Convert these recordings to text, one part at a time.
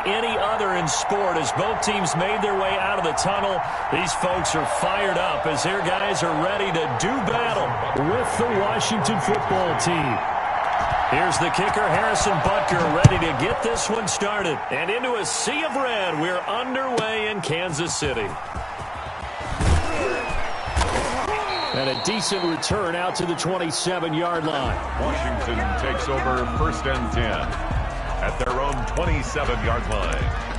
any other in sport. As both teams made their way out of the tunnel, these folks are fired up as their guys are ready to do battle with the Washington football team. Here's the kicker, Harrison Butker, ready to get this one started. And into a sea of red, we're underway in Kansas City. And a decent return out to the 27-yard line. Washington takes over 1st and 10 at their own 27-yard line.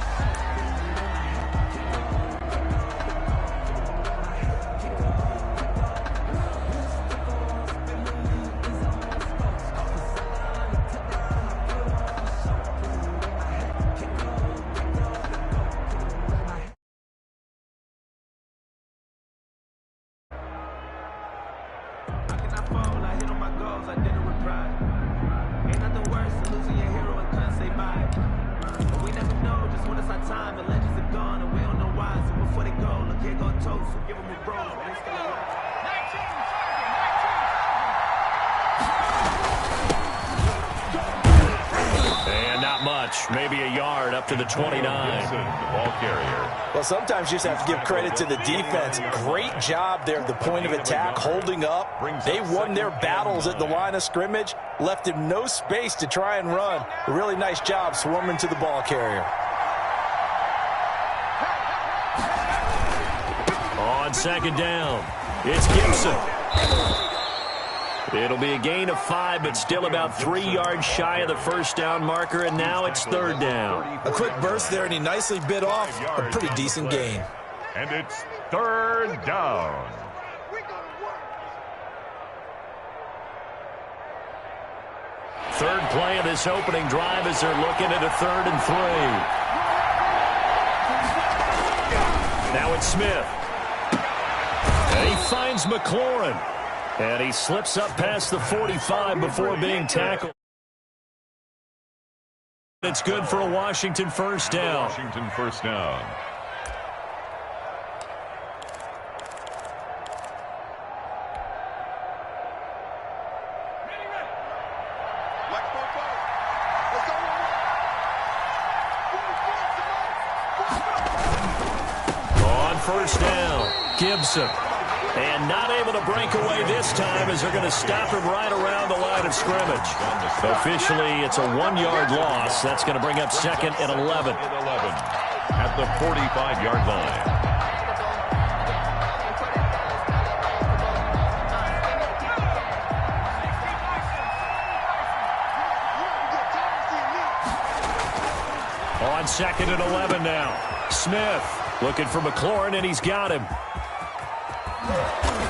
Maybe a yard up to the 29. Ball carrier. Well, sometimes you just have to give credit to the defense. Great job there at the point of attack, holding up. They won their battles at the line of scrimmage, left him no space to try and run. A really nice job swarming to the ball carrier. On 2nd down, it's Gibson. It'll be a gain of 5, but still about 3 yards shy of the 1st down marker, and now it's 3rd down. A quick burst there, and he nicely bit off a pretty decent gain. And it's 3rd down. Third play of this opening drive as they're looking at a 3rd and 3. Now it's Smith. And he finds McLaurin. And he slips up past the 45 before being tackled. It's good for a Washington 1st down. Washington 1st down. On 1st down, Gibson. And not able to break away this time as they're going to stop him right around the line of scrimmage. Officially, it's a 1-yard loss. That's going to bring up 2nd and 11. At the 45-yard line. On 2nd and 11 now. Smith looking for McLaurin, and he's got him.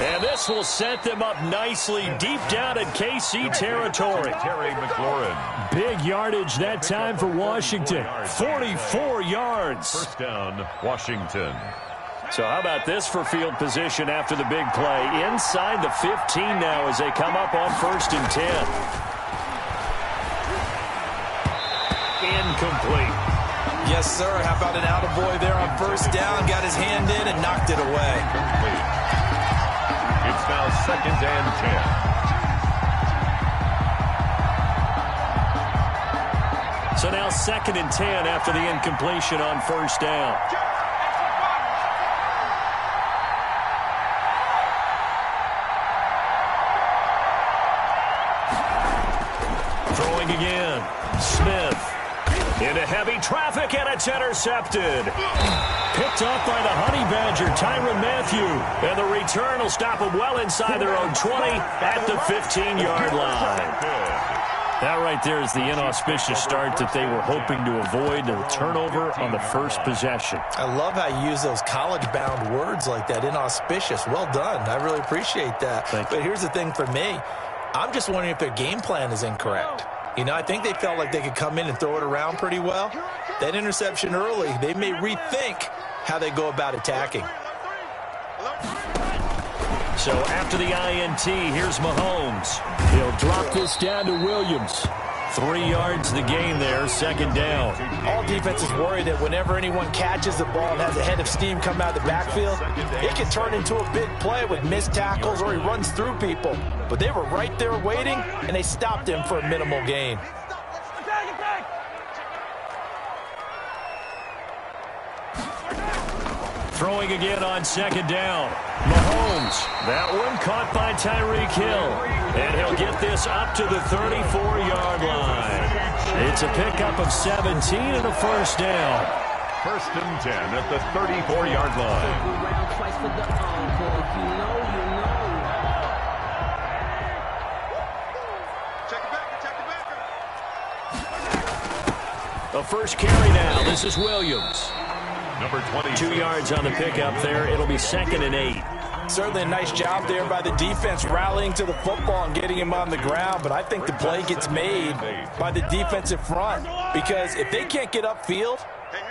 And this will set them up nicely deep down in KC territory. Terry McLaurin. Big yardage that time for Washington. 44 yards. 1st down, Washington. So how about this for field position after the big play? Inside the 15 now as they come up on 1st and 10. Incomplete. Yes, sir. How about an attaboy there on 1st down? Got his hand in and knocked it away. Complete. It's now 2nd and 10. So now 2nd and 10 after the incompletion on 1st down. Throwing again. Smith. Into heavy traffic, and it's intercepted. Picked off by the Honey Badger, Tyrann Mathieu. And the return will stop them well inside their own 20 at the 15-yard line. That right there is the inauspicious start that they were hoping to avoid, the turnover on the first possession. I love how you use those college-bound words like that, inauspicious. Well done. I really appreciate that. But here's the thing for me. I'm just wondering if their game plan is incorrect. You know, I think they felt like they could come in and throw it around pretty well. That interception early, they may rethink how they go about attacking. So after the INT, here's Mahomes. He'll drop this down to Williams. 3 yards the gain there, 2nd down. All defenses worry that whenever anyone catches the ball and has a head of steam come out of the backfield, it can turn into a big play with missed tackles or he runs through people. But they were right there waiting, and they stopped him for a minimal gain. Throwing again on second down. Mahomes. That one caught by Tyreek Hill. And he'll get this up to the 34-yard line. It's a pickup of 17 and a first down. First and 10 at the 34-yard line. A first carry now. This is Williams. Number 22. 2 yards on the pickup there. It'll be 2nd and 8. Certainly a nice job there by the defense rallying to the football and getting him on the ground, but I think the play gets made by the defensive front because if they can't get upfield,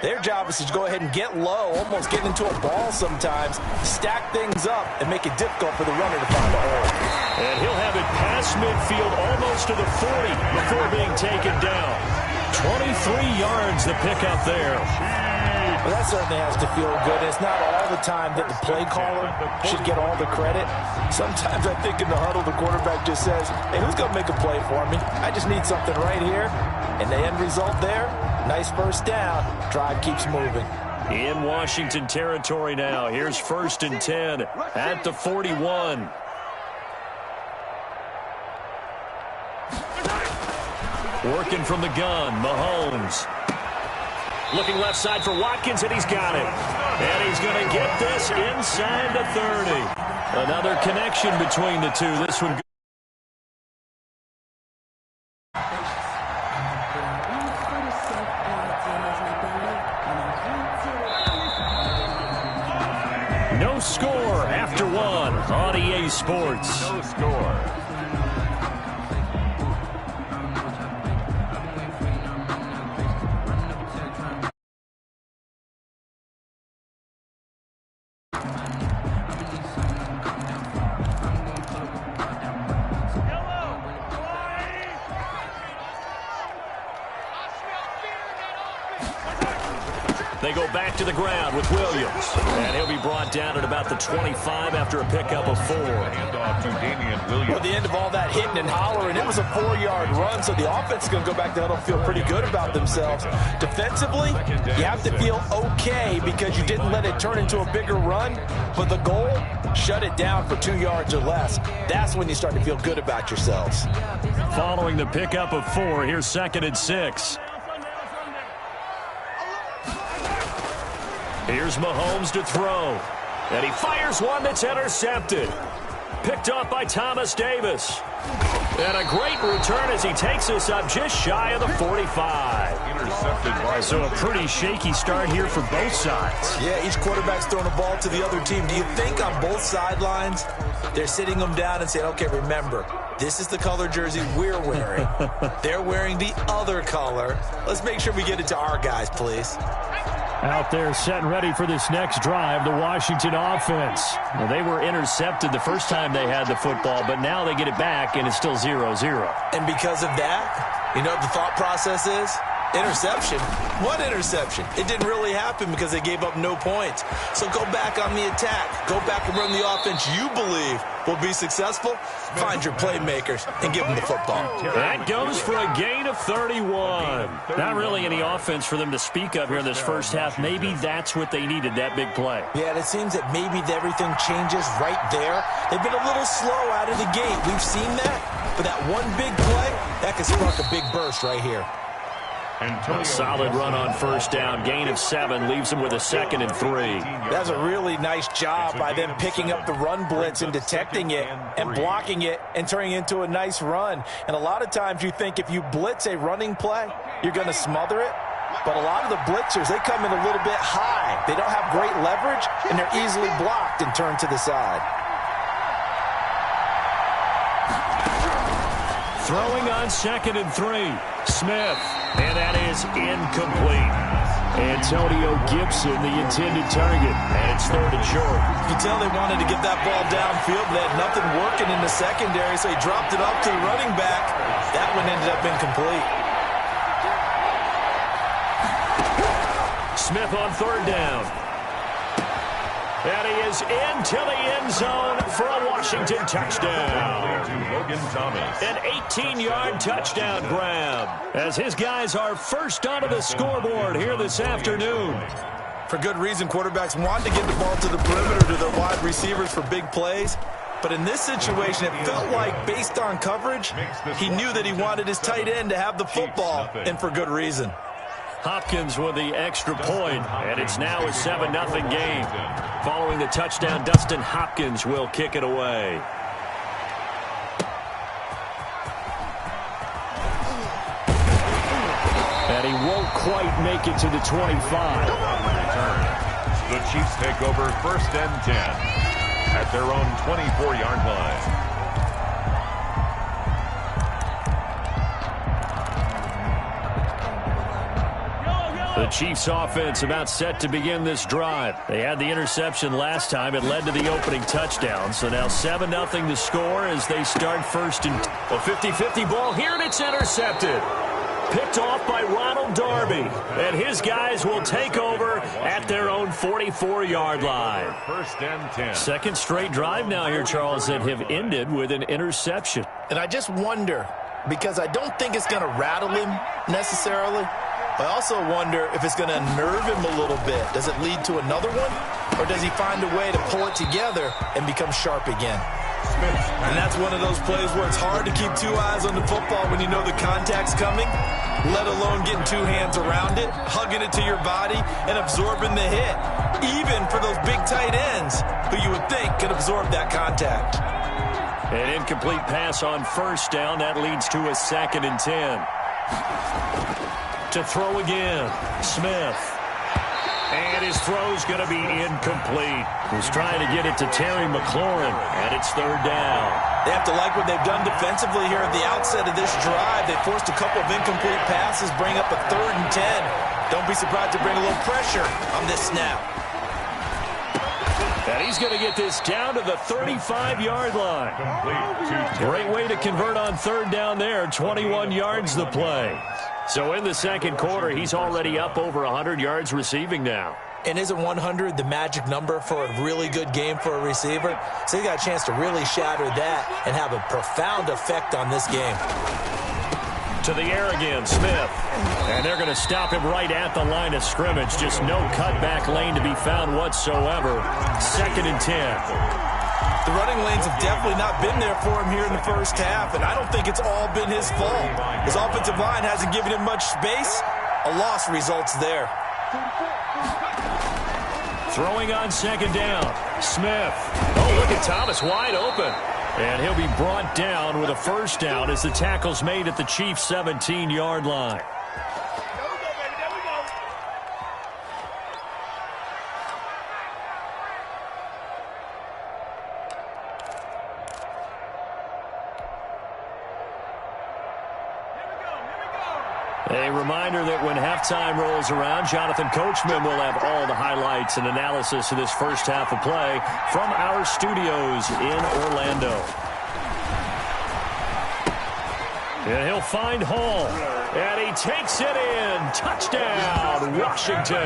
their job is to go ahead and get low, almost get into a ball sometimes, stack things up, and make it difficult for the runner to find a hole. And he'll have it past midfield almost to the 40 before being taken down. 23 yards the pickup there. Well, that certainly has to feel good. It's not all the time that the play caller should get all the credit. Sometimes I think in the huddle, the quarterback just says, hey, who's going to make a play for me? I just need something right here. And the end result there, nice first down. Drive keeps moving. In Washington territory now. Here's 1st and 10 at the 41. Working from the gun, Mahomes. Looking left side for Watkins, and he's got it. And he's going to get this inside the 30. Another connection between the two. This one. No score after one on EA Sports. No score. They go back to the ground with Williams. And he'll be brought down at about the 25 after a pickup of 4. Handoff to Damian Williams. Well, the end of all that hitting and hollering, it was a 4-yard run, so the offense is going to go back to huddle, feel pretty good about themselves. Defensively, you have to feel okay because you didn't let it turn into a bigger run, but the goal, shut it down for 2 yards or less. That's when you start to feel good about yourselves. Following the pickup of 4, here's 2nd and 6. Here's Mahomes to throw. And he fires one that's intercepted. Picked up by Thomas Davis. And a great return as he takes this up just shy of the 45. Intercepted by So a pretty shaky start here for both sides. Yeah, each quarterback's throwing a ball to the other team. Do you think on both sidelines they're sitting them down and saying, okay, remember, this is the color jersey we're wearing. They're wearing the other color. Let's make sure we get it to our guys, please. Out there set and ready for this next drive, the Washington offense. Well, they were intercepted the first time they had the football, but now they get it back, and it's still 0-0. And because of that, you know what the thought process is? Interception. What interception? It didn't really happen because they gave up no points. So go back on the attack. Go back and run the offense you believe will be successful. Find your playmakers and give them the football. That goes for a gain of 31. Not really any offense for them to speak of here in this first half. Maybe that's what they needed, that big play. Yeah, and it seems that maybe everything changes right there. They've been a little slow out of the gate. We've seen that. But that one big play, that could spark a big burst right here. A solid run on first down. Gain of 7 leaves them with a 2nd and 3. That's a really nice job by them picking up the run blitz and detecting it and blocking it and turning it into a nice run. And a lot of times you think if you blitz a running play, you're going to smother it. But a lot of the blitzers, they come in a little bit high. They don't have great leverage, and they're easily blocked and turned to the side. Throwing on 2nd and 3. Smith. And that is incomplete. Antonio Gibson, the intended target. And it's 3rd and short. You can tell they wanted to get that ball downfield, but they had nothing working in the secondary, so he dropped it up to the running back. That one ended up incomplete. Smith on 3rd down. And he is into the end zone for a Washington touchdown. Logan Thomas. An 18-yard touchdown grab as his guys are first onto the scoreboard here this afternoon. For good reason, quarterbacks want to get the ball to the perimeter to their wide receivers for big plays. But in this situation, it felt like, based on coverage, he knew that he wanted his tight end to have the football, and for good reason. Hopkins with the extra point, and it's now a 7-0 game. Following the touchdown, Dustin Hopkins will kick it away. And he won't quite make it to the 25. The Chiefs take over 1st and 10 at their own 24-yard line. The Chiefs offense about set to begin this drive. They had the interception last time. It led to the opening touchdown. So now 7-0 the score as they start 1st and a 50-50 ball here, and it's intercepted. Picked off by Ronald Darby. And his guys will take over at their own 44-yard line. 1st and 10. Second straight drive now here, Charles, that have ended with an interception. And I just wonder, because I don't think it's going to rattle him necessarily. I also wonder if it's going to unnerve him a little bit. Does it lead to another one? Or does he find a way to pull it together and become sharp again? And that's one of those plays where it's hard to keep two eyes on the football when you know the contact's coming, let alone getting two hands around it, hugging it to your body, and absorbing the hit, even for those big tight ends who you would think could absorb that contact. An incomplete pass on 1st down. That leads to a 2nd and 10. To throw again, Smith. And his throw's going to be incomplete. He's trying to get it to Terry McLaurin, and it's 3rd down. They have to like what they've done defensively here at the outset of this drive. They forced a couple of incomplete passes, bring up a 3rd and 10. Don't be surprised to bring a little pressure on this snap. And he's going to get this down to the 35-yard line. Great way to convert on 3rd down there. 21 yards the play. So in the second quarter, he's already up over 100 yards receiving now. And isn't 100 the magic number for a really good game for a receiver? So he got a chance to really shatter that and have a profound effect on this game. To the air again, Smith. And they're going to stop him right at the line of scrimmage. Just no cutback lane to be found whatsoever. 2nd and 10. The running lanes have definitely not been there for him here in the first half, and I don't think it's all been his fault. His offensive line hasn't given him much space. A loss results there. Throwing on 2nd down. Smith. Oh, look at Thomas wide open. And he'll be brought down with a 1st down as the tackle's made at the Chiefs' 17-yard line. A reminder that when halftime rolls around, Jonathan Coachman will have all the highlights and analysis of this first half of play from our studios in Orlando. And he'll find Hall. And he takes it in. Touchdown, Washington.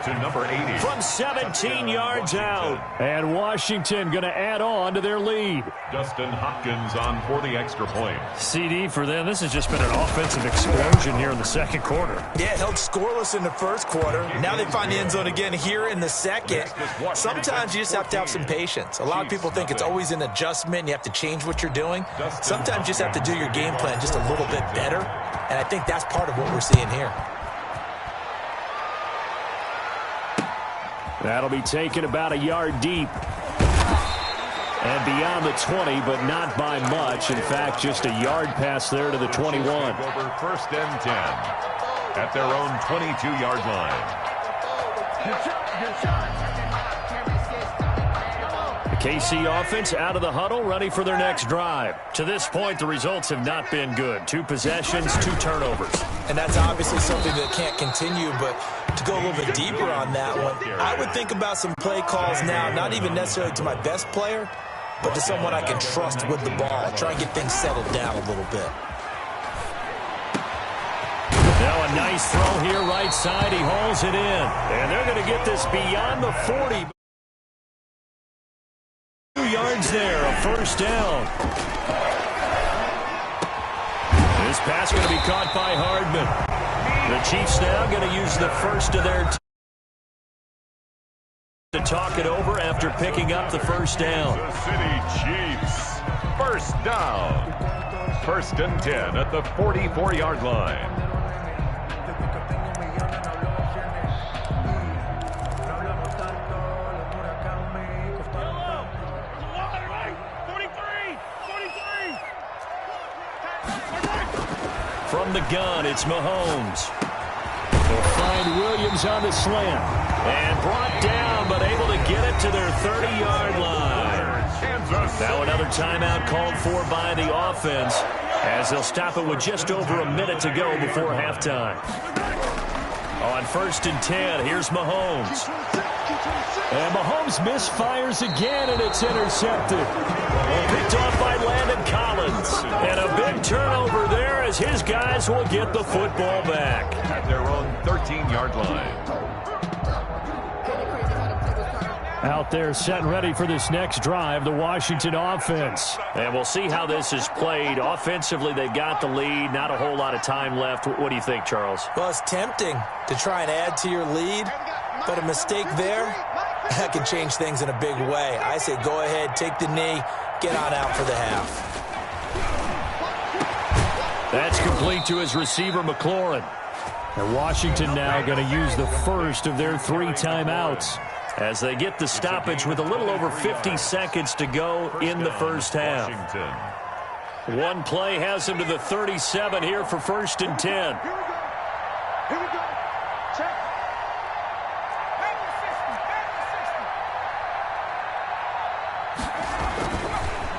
To number 80. From 17 yards out. And Washington going to add on to their lead. Dustin Hopkins on for the extra point. CD for them. This has just been an offensive explosion here in the second quarter. Yeah, held scoreless in the first quarter. Now they find the end zone again here in the second. Sometimes you just have to have some patience. A lot of people think it's always an adjustment. And you have to change what you're doing. Sometimes you just have to do your game plan just a little bit better. And I think that's part of what we're seeing here. That'll be taken about a yard deep. And beyond the 20, but not by much. In fact, just a yard pass there to the 21. Over 1st and 10 at their own 22-yard line. The KC offense out of the huddle, ready for their next drive. To this point, the results have not been good. 2 possessions, 2 turnovers. And that's obviously something that can't continue, but to go a little bit deeper on that one, I would think about some play calls now, not even necessarily to my best player, but to someone I can trust with the ball. Try and get things settled down a little bit. Now a nice throw here right side. He hauls it in. And they're going to get this beyond the 40. 2 yards there, a 1st down. This pass going to be caught by Hardman. The Chiefs now going to use the first of their to talk it over after picking up the first down. The City Chiefs. First down. 1st and 10 at the 44-yard line. From the gun, it's Mahomes. They'll find Williams on the slant. And brought down, but able to get it to their 30-yard line. Now another timeout called for by the offense, as they'll stop it with just over a minute to go before halftime. On 1st and 10, here's Mahomes. And Mahomes misfires again, and it's intercepted. Picked off by Landon Collins. And a big turnover there as his guys will get the football back. At their own 13-yard line. Out there set and ready for this next drive, the Washington offense. And we'll see how this is played. Offensively, they've got the lead. Not a whole lot of time left. What do you think, Charles? Well, it's tempting to try and add to your lead, but a mistake there, that can change things in a big way. I say go ahead, take the knee, get on out for the half. That's complete to his receiver, McLaurin. And Washington now going to use the first of their 3 timeouts as they get the stoppage with a little over 50 seconds to go in the first half. Washington. One play has him to the 37 here for 1st and 10. Here we go. Check.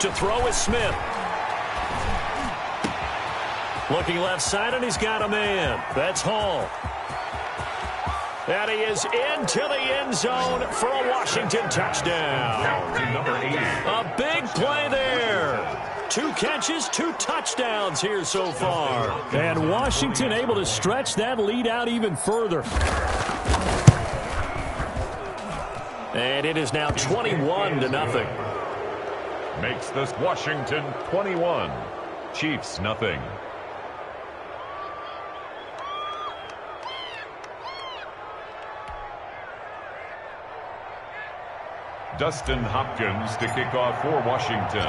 To throw is Smith. Looking left side, and he's got a man. That's Hall. And he is into the end zone for a Washington touchdown. To number 80. A big play there. 2 catches, 2 touchdowns here so far. And Washington able to stretch that lead out even further. And it is now 21-0. Makes this Washington 21. Chiefs nothing. Dustin Hopkins to kick off for Washington.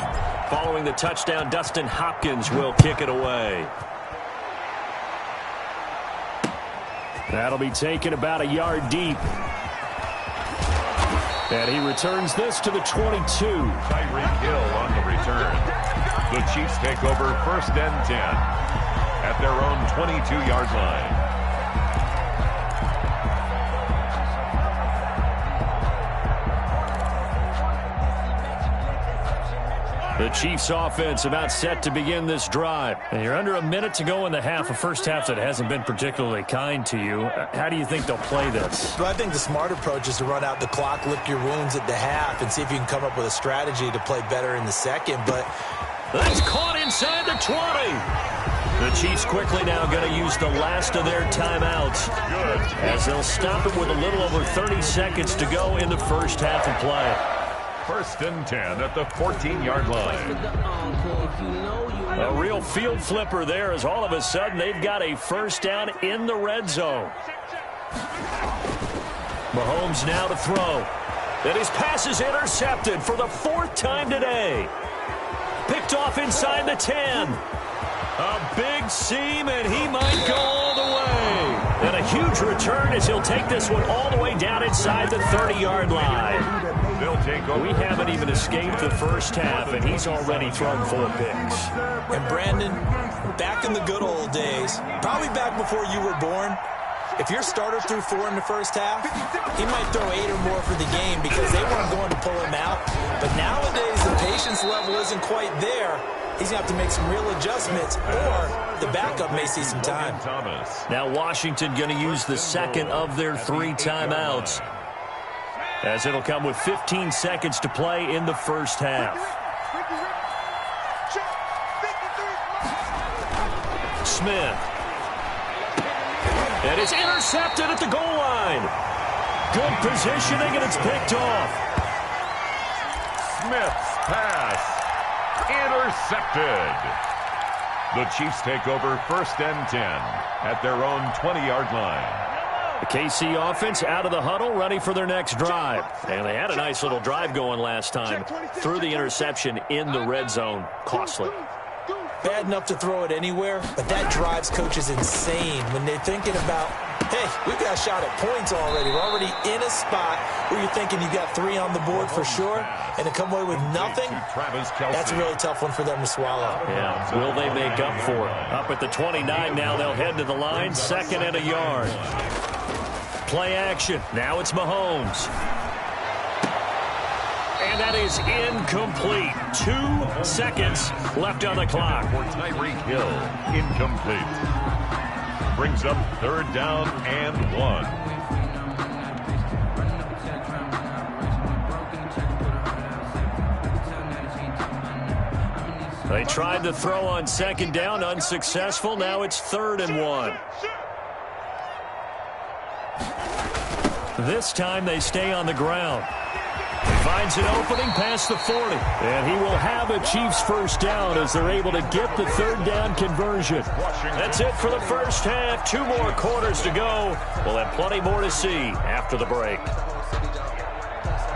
Following the touchdown, Dustin Hopkins will kick it away. That'll be taken about a yard deep. And he returns this to the 22. Tyreek Hill on the return. The Chiefs take over 1st and 10 at their own 22-yard line. The Chiefs offense about set to begin this drive. And you're under a minute to go in the half, a first half that hasn't been particularly kind to you. How do you think they'll play this? Well, I think the smart approach is to run out the clock, lick your wounds at the half, and see if you can come up with a strategy to play better in the second. But that's caught inside the 20. The Chiefs quickly now going to use the last of their timeouts as they'll stop it with a little over 30 seconds to go in the first half of play. 1st and 10 at the 14-yard line. A real field flipper there as all of a sudden they've got a first down in the red zone. Mahomes now to throw. And his pass is intercepted for the 4th time today. Picked off inside the 10. A big seam, and he might go all the way. And a huge return as he'll take this one all the way down inside the 30-yard line. They'll take over. We haven't even escaped the first half, and he's already thrown 4 picks. And Brandon, back in the good old days, probably back before you were born, if your starter threw 4 in the first half, he might throw 8 or more for the game because they weren't going to pull him out. But nowadays, the patience level isn't quite there. He's going to have to make some real adjustments, or the backup may see some time. Now Washington going to use the second of their 3 timeouts, as it'll come with 15 seconds to play in the first half. Smith. And it's intercepted at the goal line. Good positioning, and it's picked off. Smith's pass. Intercepted. The Chiefs take over 1st and 10 at their own 20-yard line. The KC offense out of the huddle, ready for their next drive. And they had a nice little drive going last time. Threw the interception in the red zone. Costly. Bad enough to throw it anywhere, but that drives coaches insane when they're thinking about, hey, we've got a shot at points already. We're already in a spot where you're thinking you got 3 on the board for sure, and to come away with nothing, that's a really tough one for them to swallow. Yeah, will they make up for it? Up at the 29 now, they'll head to the line, 2nd and a yard. Play action. Now it's Mahomes. And that is incomplete. 2 seconds left on the clock. For Tyreek Hill, incomplete. Brings up 3rd down and 1. They tried to throw on 2nd down, unsuccessful. Now it's 3rd and 1. This time they stay on the ground. He finds an opening past the 40. And he will have a Chiefs first down as they're able to get the 3rd down conversion. That's it for the first half. 2 more quarters to go. We'll have plenty more to see after the break.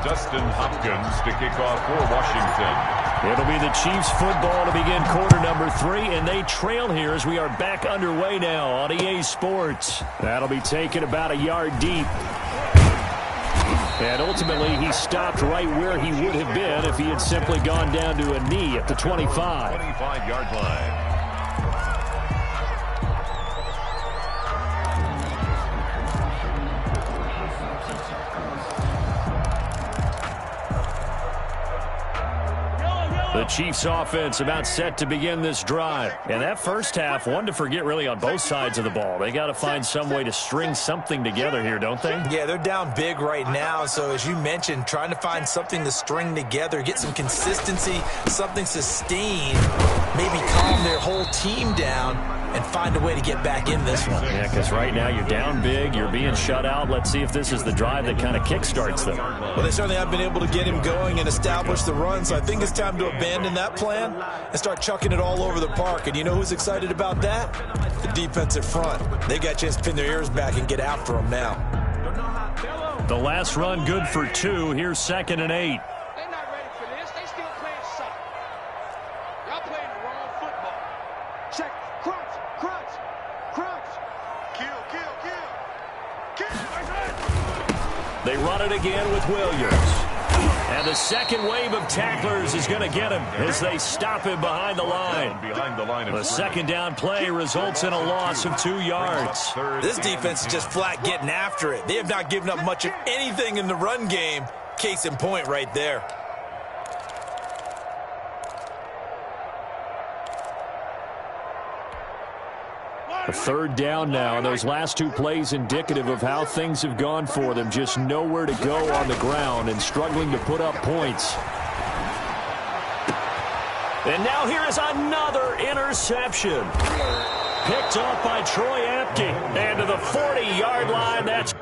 Dustin Hopkins to kick off for Washington. It'll be the Chiefs football to begin quarter number 3, and they trail here as we are back underway now on EA Sports. That'll be taken about a yard deep. And ultimately, he stopped right where he would have been if he had simply gone down to a knee at the 25. 25-yard line. The Chiefs offense about set to begin this drive. And that first half, one to forget really on both sides of the ball. They got to find some way to string something together here, don't they? Yeah, they're down big right now. So as you mentioned, trying to find something to string together, get some consistency, something sustained, maybe calm their whole team down and find a way to get back in this one. Yeah, because right now you're down big, you're being shut out. Let's see if this is the drive that kind of kickstarts them. Well, they certainly have been able to get him going and establish the run, so I think it's time to abandon that plan and start chucking it all over the park. And you know who's excited about that? The defensive front. They got a chance to pin their ears back and get after him now. The last run good for 2. Here's 2nd and 8. They're not ready for this. They still playing soccer. Y'all playing the wrong football. Check. Crunch. Crunch. Crunch. Kill. Kill. Kill. Kill. They run it again with Williams. And the second wave of tacklers is going to get him as they stop him behind the line. The 2nd down play results in a loss of 2 yards. This defense is just flat getting after it. They have not given up much of anything in the run game. Case in point right there. A 3rd down now, and those last 2 plays indicative of how things have gone for them. Just nowhere to go on the ground and struggling to put up points. And now here is another interception. Picked up by Troy Apke. And to the 40-yard line, that's